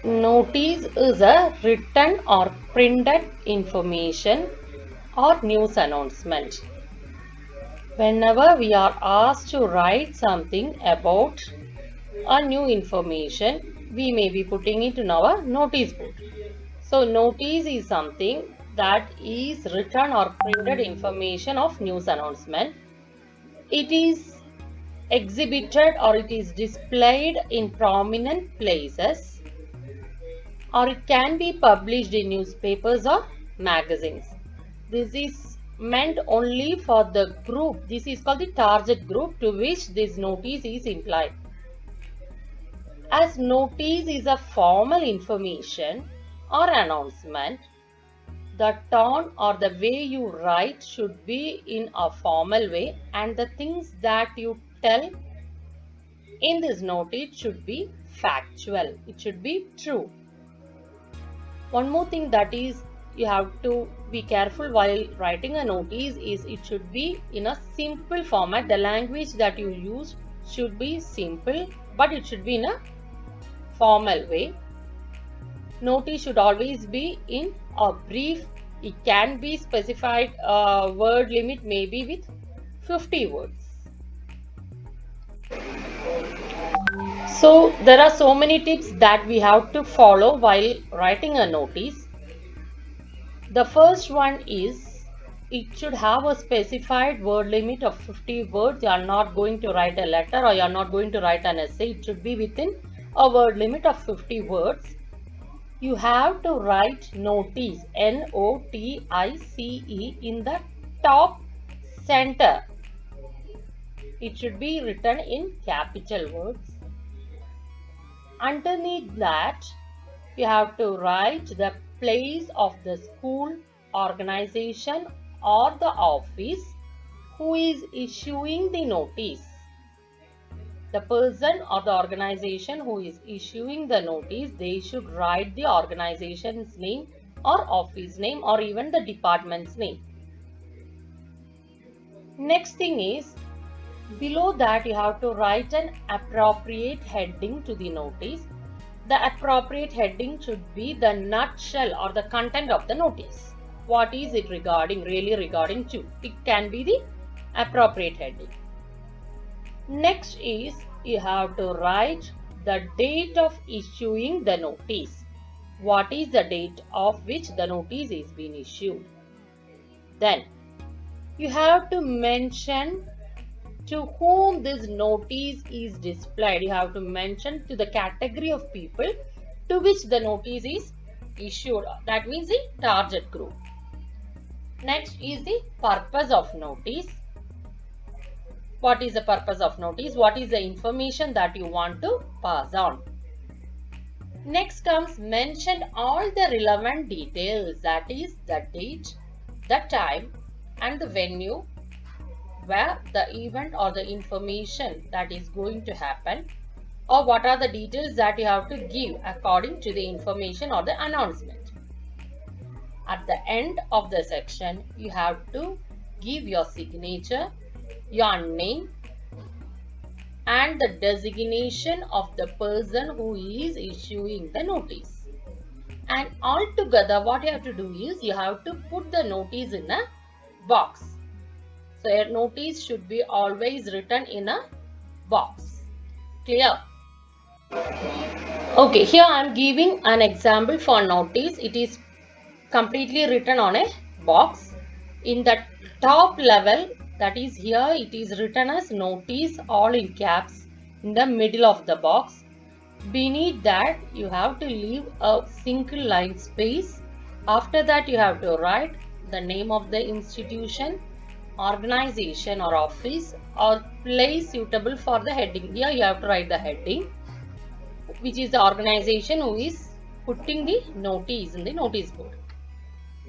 Notice is a written or printed information or news announcement. Whenever we are asked to write something about a new information, we may be putting it in our notice board. So notice is something that is written or printed information of news announcement. It is exhibited or it is displayed in prominent places, or it can be published in newspapers or magazines. This is meant only for the group. This is called the target group to which this notice is implied. As notice is a formal information or announcement, the tone or the way you write should be in a formal way, and the things that you tell in this notice should be factual. It should be true. One more thing that is you have to be careful while writing a notice is it should be in a simple format. The language that you use should be simple, but it should be in a formal way. Notice should always be in a brief. It can be specified word limit maybe with 50 words. So there are so many tips that we have to follow while writing a notice. The first one is it should have a specified word limit of 50 words. You are not going to write a letter or you are not going to write an essay. It should be within a word limit of 50 words. You have to write notice, N-O-T-I-C-E, in the top center. It should be written in capital words. Underneath that, you have to write the place of the school, organization or the office who is issuing the notice. The person or the organization who is issuing the notice, they should write the organization's name or office name or even the department's name. Next thing is, below that you have to write an appropriate heading to the notice. The appropriate heading should be the nutshell or the content of the notice. What is it really regarding to? It can be the appropriate heading. Next is you have to write the date of issuing the notice. What is the date of which the notice is being issued? Then you have to mention to whom this notice is displayed. You have to mention to the category of people to which the notice is issued. That means the target group. Next is the purpose of notice. What is the purpose of notice? What is the information that you want to pass on? Next comes mention all the relevant details, that is the date, the time and the venue where the event or the information that is going to happen, or what are the details that you have to give according to the information or the announcement. At the end of the section, you have to give your signature, your name and the designation of the person who is issuing the notice. And altogether what you have to do is you have to put the notice in a box. So a notice should be always written in a box. Clear? Okay, here I am giving an example for notice. It is completely written on a box. In the top level, that is here, it is written as notice all in caps in the middle of the box. Beneath that, you have to leave a single line space. After that, you have to write the name of the institution, organization or office or place suitable for the heading. Here you have to write the heading, which is the organization who is putting the notice in the notice board.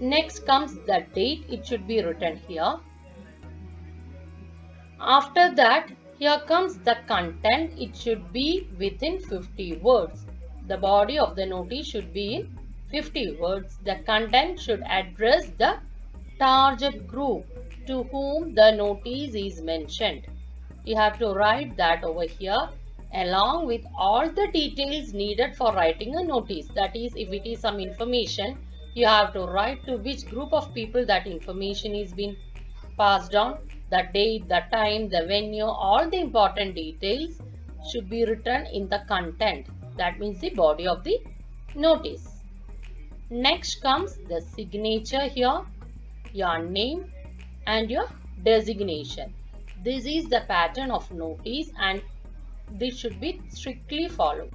Next comes the date. It should be written here. After that, here comes the content. It should be within 50 words. The body of the notice should be in 50 words. The content should address the target group to whom the notice is mentioned. You have to write that over here. along with all the details needed for writing a notice. That is, if it is some information, you have to write to which group of people that information is being passed on, the date, the time, the venue, all the important details should be written in the content. That means the body of the notice. Next comes the signature here, your name and your designation. This is the pattern of notice and this should be strictly followed.